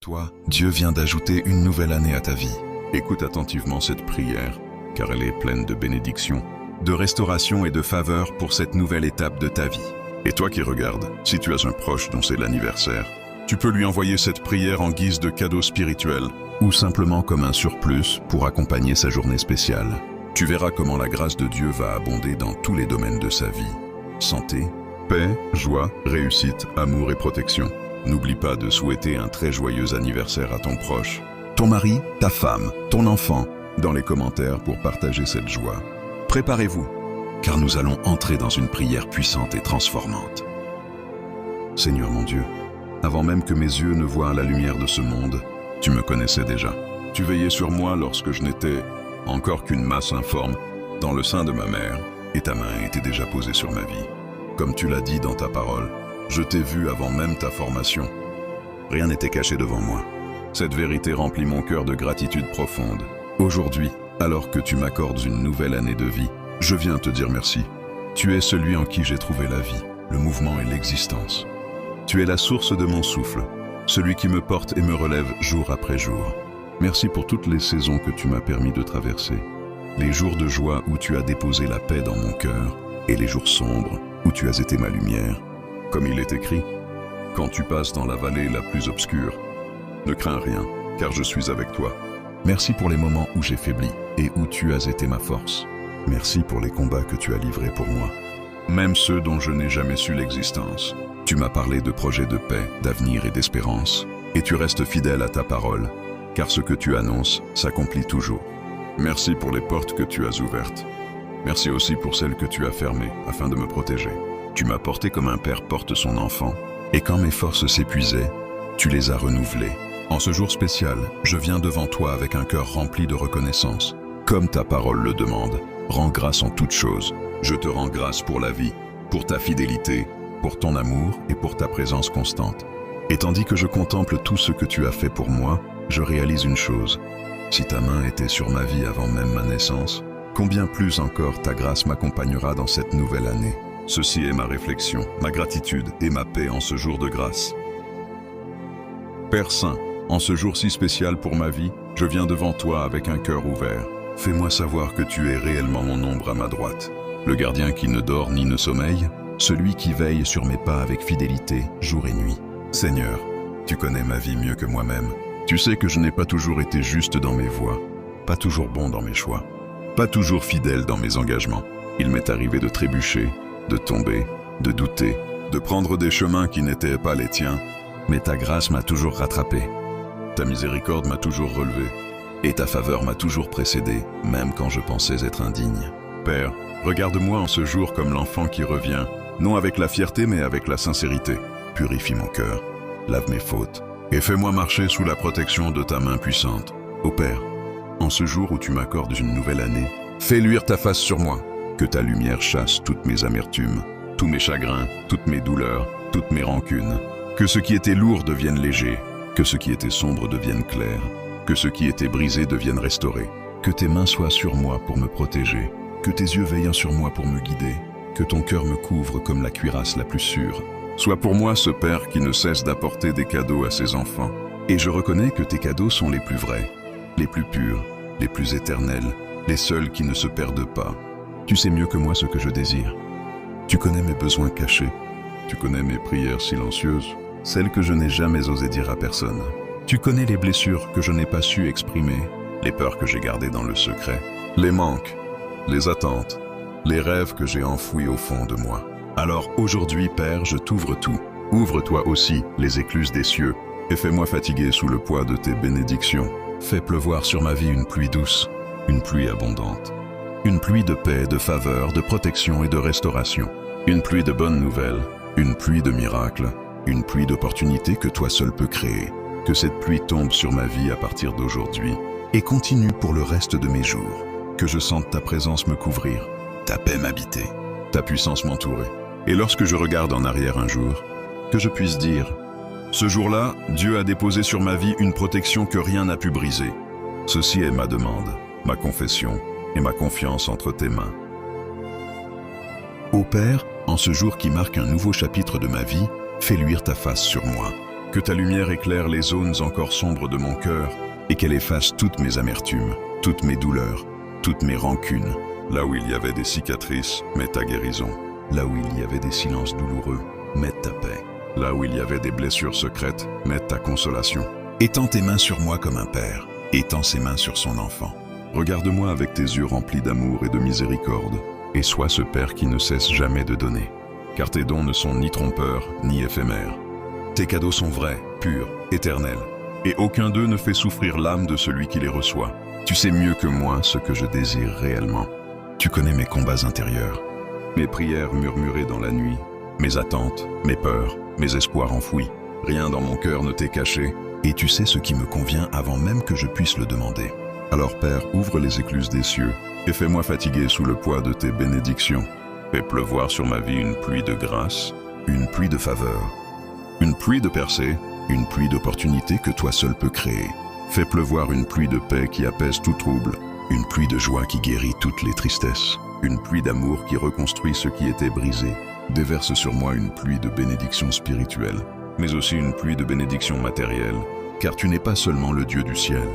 Toi, Dieu vient d'ajouter une nouvelle année à ta vie. Écoute attentivement cette prière, car elle est pleine de bénédictions, de restauration et de faveur pour cette nouvelle étape de ta vie. Et toi qui regardes, si tu as un proche dont c'est l'anniversaire, tu peux lui envoyer cette prière en guise de cadeau spirituel, ou simplement comme un surplus pour accompagner sa journée spéciale. Tu verras comment la grâce de Dieu va abonder dans tous les domaines de sa vie. Santé, paix, joie, réussite, amour et protection. N'oublie pas de souhaiter un très joyeux anniversaire à ton proche, ton mari, ta femme, ton enfant, dans les commentaires pour partager cette joie. Préparez-vous, car nous allons entrer dans une prière puissante et transformante. Seigneur mon Dieu, avant même que mes yeux ne voient la lumière de ce monde, tu me connaissais déjà. Tu veillais sur moi lorsque je n'étais encore qu'une masse informe dans le sein de ma mère, et ta main était déjà posée sur ma vie. Comme tu l'as dit dans ta parole, je t'ai vu avant même ta formation. Rien n'était caché devant moi. Cette vérité remplit mon cœur de gratitude profonde. Aujourd'hui, alors que tu m'accordes une nouvelle année de vie, je viens te dire merci. Tu es celui en qui j'ai trouvé la vie, le mouvement et l'existence. Tu es la source de mon souffle, celui qui me porte et me relève jour après jour. Merci pour toutes les saisons que tu m'as permis de traverser. Les jours de joie où tu as déposé la paix dans mon cœur, et les jours sombres où tu as été ma lumière. Comme il est écrit, quand tu passes dans la vallée la plus obscure, ne crains rien, car je suis avec toi. Merci pour les moments où j'ai faibli et où tu as été ma force. Merci pour les combats que tu as livrés pour moi, même ceux dont je n'ai jamais su l'existence. Tu m'as parlé de projets de paix, d'avenir et d'espérance, et tu restes fidèle à ta parole, car ce que tu annonces s'accomplit toujours. Merci pour les portes que tu as ouvertes. Merci aussi pour celles que tu as fermées afin de me protéger. Tu m'as porté comme un père porte son enfant, et quand mes forces s'épuisaient, tu les as renouvelées. En ce jour spécial, je viens devant toi avec un cœur rempli de reconnaissance. Comme ta parole le demande, rends grâce en toutes choses. Je te rends grâce pour la vie, pour ta fidélité, pour ton amour et pour ta présence constante. Et tandis que je contemple tout ce que tu as fait pour moi, je réalise une chose. Si ta main était sur ma vie avant même ma naissance, combien plus encore ta grâce m'accompagnera dans cette nouvelle année. Ceci est ma réflexion, ma gratitude et ma paix en ce jour de grâce. Père Saint, en ce jour si spécial pour ma vie, je viens devant toi avec un cœur ouvert. Fais-moi savoir que tu es réellement mon ombre à ma droite, le gardien qui ne dort ni ne sommeille, celui qui veille sur mes pas avec fidélité, jour et nuit. Seigneur, tu connais ma vie mieux que moi-même. Tu sais que je n'ai pas toujours été juste dans mes voies, pas toujours bon dans mes choix, pas toujours fidèle dans mes engagements. Il m'est arrivé de trébucher, de tomber, de douter, de prendre des chemins qui n'étaient pas les tiens, mais ta grâce m'a toujours rattrapé. Ta miséricorde m'a toujours relevé, et ta faveur m'a toujours précédé, même quand je pensais être indigne. Père, regarde-moi en ce jour comme l'enfant qui revient, non avec la fierté mais avec la sincérité. Purifie mon cœur, lave mes fautes, et fais-moi marcher sous la protection de ta main puissante. Ô Père, en ce jour où tu m'accordes une nouvelle année, fais luire ta face sur moi, que ta lumière chasse toutes mes amertumes, tous mes chagrins, toutes mes douleurs, toutes mes rancunes. Que ce qui était lourd devienne léger, que ce qui était sombre devienne clair, que ce qui était brisé devienne restauré. Que tes mains soient sur moi pour me protéger, que tes yeux veillent sur moi pour me guider, que ton cœur me couvre comme la cuirasse la plus sûre. Sois pour moi ce Père qui ne cesse d'apporter des cadeaux à ses enfants. Et je reconnais que tes cadeaux sont les plus vrais, les plus purs, les plus éternels, les seuls qui ne se perdent pas. Tu sais mieux que moi ce que je désire. Tu connais mes besoins cachés. Tu connais mes prières silencieuses, celles que je n'ai jamais osé dire à personne. Tu connais les blessures que je n'ai pas su exprimer, les peurs que j'ai gardées dans le secret, les manques, les attentes, les rêves que j'ai enfouis au fond de moi. Alors aujourd'hui, Père, je t'ouvre tout. Ouvre-toi aussi les écluses des cieux et fais-moi fatiguer sous le poids de tes bénédictions. Fais pleuvoir sur ma vie une pluie douce, une pluie abondante. Une pluie de paix, de faveur, de protection et de restauration. Une pluie de bonnes nouvelles, une pluie de miracles, une pluie d'opportunités que toi seul peux créer. Que cette pluie tombe sur ma vie à partir d'aujourd'hui et continue pour le reste de mes jours. Que je sente ta présence me couvrir, ta paix m'habiter, ta puissance m'entourer. Et lorsque je regarde en arrière un jour, que je puisse dire « Ce jour-là, Dieu a déposé sur ma vie une protection que rien n'a pu briser. Ceci est ma demande, ma confession et ma confiance entre tes mains. » Ô Père, en ce jour qui marque un nouveau chapitre de ma vie, fais luire ta face sur moi. Que ta lumière éclaire les zones encore sombres de mon cœur et qu'elle efface toutes mes amertumes, toutes mes douleurs, toutes mes rancunes. Là où il y avait des cicatrices, mets ta guérison. Là où il y avait des silences douloureux, mets ta paix. Là où il y avait des blessures secrètes, mets ta consolation. Étends tes mains sur moi comme un père, étends ses mains sur son enfant. Regarde-moi avec tes yeux remplis d'amour et de miséricorde, et sois ce Père qui ne cesse jamais de donner. Car tes dons ne sont ni trompeurs, ni éphémères. Tes cadeaux sont vrais, purs, éternels, et aucun d'eux ne fait souffrir l'âme de celui qui les reçoit. Tu sais mieux que moi ce que je désire réellement. Tu connais mes combats intérieurs, mes prières murmurées dans la nuit, mes attentes, mes peurs, mes espoirs enfouis. Rien dans mon cœur ne t'est caché, et tu sais ce qui me convient avant même que je puisse le demander. Alors Père, ouvre les écluses des cieux, et fais-moi fatiguer sous le poids de tes bénédictions. Fais pleuvoir sur ma vie une pluie de grâce, une pluie de faveur, une pluie de percée, une pluie d'opportunités que toi seul peux créer. Fais pleuvoir une pluie de paix qui apaise tout trouble, une pluie de joie qui guérit toutes les tristesses, une pluie d'amour qui reconstruit ce qui était brisé. Déverse sur moi une pluie de bénédictions spirituelles, mais aussi une pluie de bénédictions matérielles, car tu n'es pas seulement le Dieu du ciel.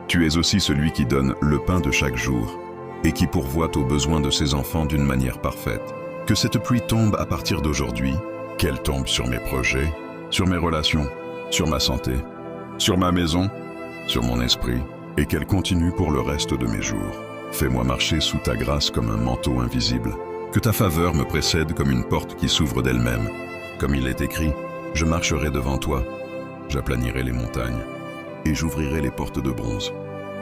Tu es aussi celui qui donne le pain de chaque jour, et qui pourvoit aux besoins de ses enfants d'une manière parfaite. Que cette pluie tombe à partir d'aujourd'hui, qu'elle tombe sur mes projets, sur mes relations, sur ma santé, sur ma maison, sur mon esprit, et qu'elle continue pour le reste de mes jours. Fais-moi marcher sous ta grâce comme un manteau invisible. Que ta faveur me précède comme une porte qui s'ouvre d'elle-même. Comme il est écrit, je marcherai devant toi, j'aplanirai les montagnes, et j'ouvrirai les portes de bronze.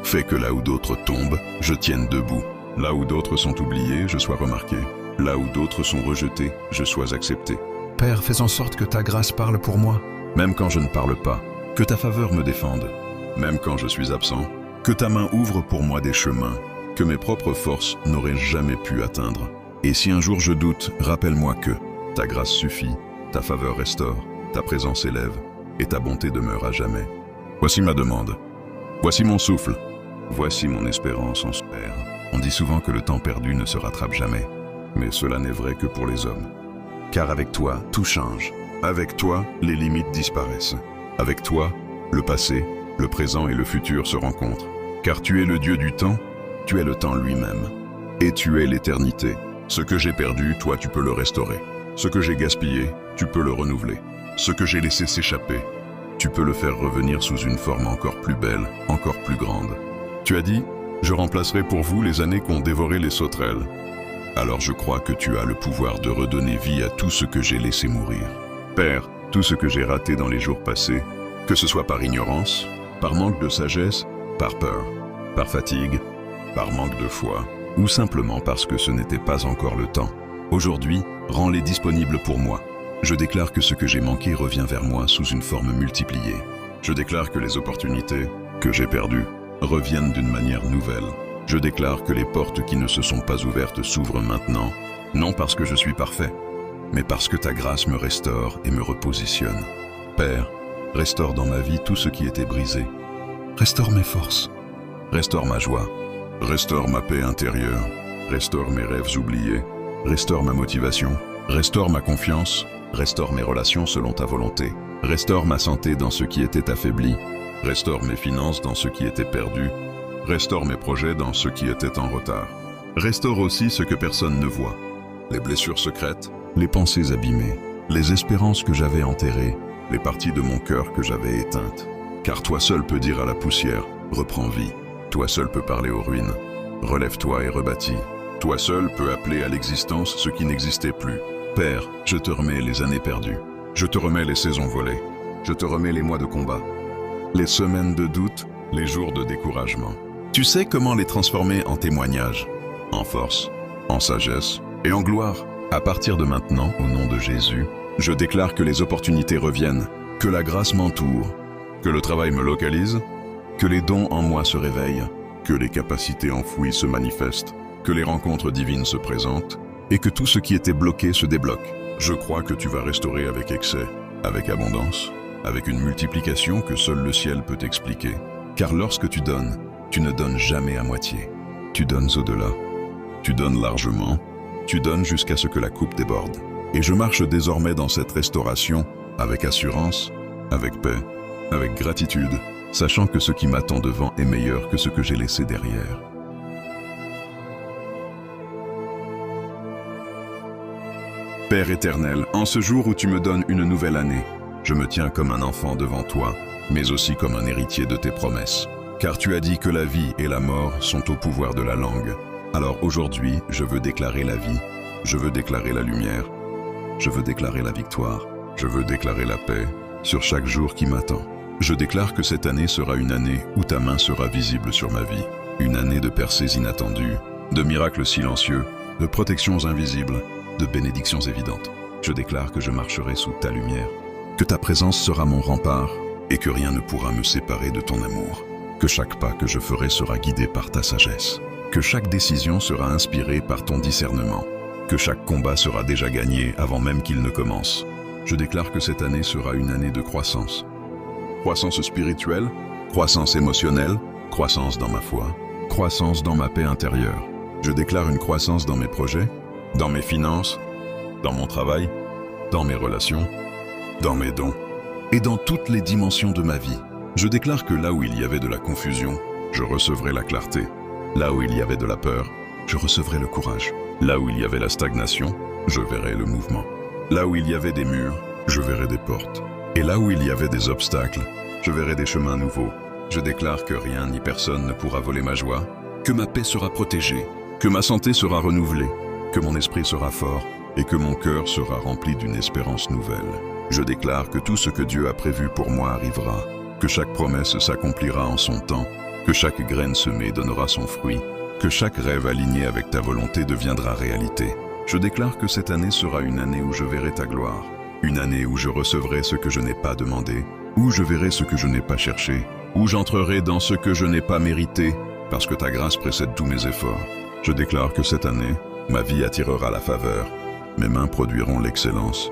Fais que là où d'autres tombent, je tienne debout. Là où d'autres sont oubliés, je sois remarqué. Là où d'autres sont rejetés, je sois accepté. Père, fais en sorte que ta grâce parle pour moi, même quand je ne parle pas. Que ta faveur me défende, même quand je suis absent. Que ta main ouvre pour moi des chemins que mes propres forces n'auraient jamais pu atteindre. Et si un jour je doute, rappelle-moi que ta grâce suffit, ta faveur restaure, ta présence élève, et ta bonté demeure à jamais. Voici ma demande. Voici mon souffle. Voici mon espérance en ce Père. On dit souvent que le temps perdu ne se rattrape jamais, mais cela n'est vrai que pour les hommes. Car avec toi, tout change. Avec toi, les limites disparaissent. Avec toi, le passé, le présent et le futur se rencontrent. Car tu es le Dieu du temps, tu es le temps lui-même. Et tu es l'éternité. Ce que j'ai perdu, toi tu peux le restaurer. Ce que j'ai gaspillé, tu peux le renouveler. Ce que j'ai laissé s'échapper, tu peux le faire revenir sous une forme encore plus belle, encore plus grande. Tu as dit, je remplacerai pour vous les années qu'ont dévoré les sauterelles. Alors je crois que tu as le pouvoir de redonner vie à tout ce que j'ai laissé mourir. Père, tout ce que j'ai raté dans les jours passés, que ce soit par ignorance, par manque de sagesse, par peur, par fatigue, par manque de foi, ou simplement parce que ce n'était pas encore le temps. Aujourd'hui, rends-les disponibles pour moi. Je déclare que ce que j'ai manqué revient vers moi sous une forme multipliée. Je déclare que les opportunités que j'ai perdues reviennent d'une manière nouvelle. Je déclare que les portes qui ne se sont pas ouvertes s'ouvrent maintenant, non parce que je suis parfait, mais parce que ta grâce me restaure et me repositionne. Père, restaure dans ma vie tout ce qui était brisé. Restaure mes forces, restaure ma joie, restaure ma paix intérieure, restaure mes rêves oubliés, restaure ma motivation, restaure ma confiance, restaure mes relations selon ta volonté, restaure ma santé dans ce qui était affaibli, restaure mes finances dans ce qui était perdu, restaure mes projets dans ce qui était en retard. Restaure aussi ce que personne ne voit, les blessures secrètes, les pensées abîmées, les espérances que j'avais enterrées, les parties de mon cœur que j'avais éteintes. Car toi seul peux dire à la poussière, reprends vie. Toi seul peux parler aux ruines, relève-toi et rebâtis. Toi seul peux appeler à l'existence ce qui n'existait plus. Père, je te remets les années perdues. Je te remets les saisons volées. Je te remets les mois de combat, les semaines de doute, les jours de découragement. Tu sais comment les transformer en témoignages, en force, en sagesse et en gloire. À partir de maintenant, au nom de Jésus, je déclare que les opportunités reviennent, que la grâce m'entoure, que le travail me localise, que les dons en moi se réveillent, que les capacités enfouies se manifestent, que les rencontres divines se présentent et que tout ce qui était bloqué se débloque. Je crois que tu vas restaurer avec excès, avec abondance, avec une multiplication que seul le ciel peut expliquer. Car lorsque tu ne donnes jamais à moitié. Tu donnes au-delà, tu donnes largement, tu donnes jusqu'à ce que la coupe déborde. Et je marche désormais dans cette restauration avec assurance, avec paix, avec gratitude, sachant que ce qui m'attend devant est meilleur que ce que j'ai laissé derrière. Père éternel, en ce jour où tu me donnes une nouvelle année, je me tiens comme un enfant devant toi, mais aussi comme un héritier de tes promesses. Car tu as dit que la vie et la mort sont au pouvoir de la langue. Alors aujourd'hui, je veux déclarer la vie, je veux déclarer la lumière, je veux déclarer la victoire, je veux déclarer la paix sur chaque jour qui m'attend. Je déclare que cette année sera une année où ta main sera visible sur ma vie. Une année de percées inattendues, de miracles silencieux, de protections invisibles, de bénédictions évidentes. Je déclare que je marcherai sous ta lumière, que ta présence sera mon rempart et que rien ne pourra me séparer de ton amour. Que chaque pas que je ferai sera guidé par ta sagesse, que chaque décision sera inspirée par ton discernement, que chaque combat sera déjà gagné avant même qu'il ne commence. Je déclare que cette année sera une année de croissance. Croissance spirituelle, croissance émotionnelle, croissance dans ma foi, croissance dans ma paix intérieure. Je déclare une croissance dans mes projets, dans mes finances, dans mon travail, dans mes relations, dans mes dons et dans toutes les dimensions de ma vie. Je déclare que là où il y avait de la confusion, je recevrai la clarté. Là où il y avait de la peur, je recevrai le courage. Là où il y avait la stagnation, je verrai le mouvement. Là où il y avait des murs, je verrai des portes. Et là où il y avait des obstacles, je verrai des chemins nouveaux. Je déclare que rien ni personne ne pourra voler ma joie, que ma paix sera protégée, que ma santé sera renouvelée, que mon esprit sera fort et que mon cœur sera rempli d'une espérance nouvelle. Je déclare que tout ce que Dieu a prévu pour moi arrivera, que chaque promesse s'accomplira en son temps, que chaque graine semée donnera son fruit, que chaque rêve aligné avec ta volonté deviendra réalité. Je déclare que cette année sera une année où je verrai ta gloire, une année où je recevrai ce que je n'ai pas demandé, où je verrai ce que je n'ai pas cherché, où j'entrerai dans ce que je n'ai pas mérité, parce que ta grâce précède tous mes efforts. Je déclare que cette année, ma vie attirera la faveur, mes mains produiront l'excellence,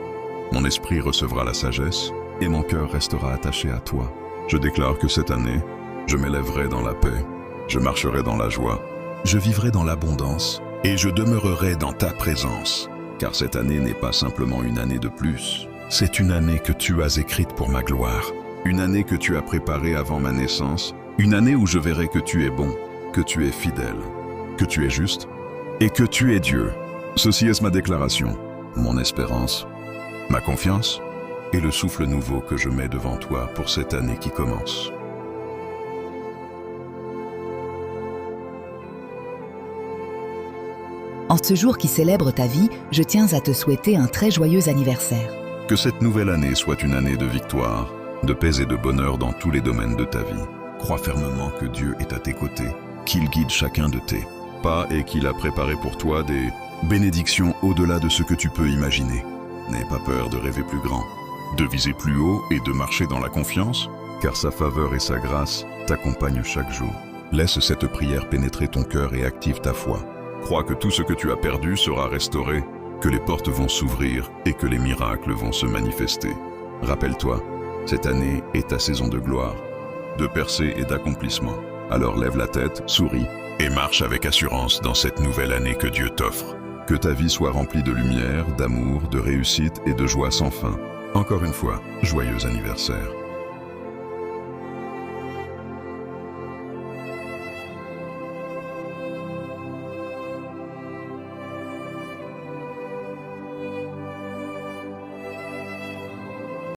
mon esprit recevra la sagesse et mon cœur restera attaché à toi. Je déclare que cette année, je m'élèverai dans la paix, je marcherai dans la joie, je vivrai dans l'abondance et je demeurerai dans ta présence. Car cette année n'est pas simplement une année de plus, c'est une année que tu as écrite pour ma gloire, une année que tu as préparée avant ma naissance, une année où je verrai que tu es bon, que tu es fidèle, que tu es juste et que tu es Dieu. Ceci est ma déclaration, mon espérance, ma confiance et le souffle nouveau que je mets devant toi pour cette année qui commence. En ce jour qui célèbre ta vie, je tiens à te souhaiter un très joyeux anniversaire. Que cette nouvelle année soit une année de victoire, de paix et de bonheur dans tous les domaines de ta vie. Crois fermement que Dieu est à tes côtés, qu'il guide chacun de tes pas et qu'il a préparé pour toi des bénédictions au-delà de ce que tu peux imaginer. N'aie pas peur de rêver plus grand, de viser plus haut et de marcher dans la confiance, car sa faveur et sa grâce t'accompagnent chaque jour. Laisse cette prière pénétrer ton cœur et active ta foi. Crois que tout ce que tu as perdu sera restauré, que les portes vont s'ouvrir et que les miracles vont se manifester. Rappelle-toi, cette année est ta saison de gloire, de percée et d'accomplissement. Alors lève la tête, souris et marche avec assurance dans cette nouvelle année que Dieu t'offre. Que ta vie soit remplie de lumière, d'amour, de réussite et de joie sans fin. Encore une fois, joyeux anniversaire.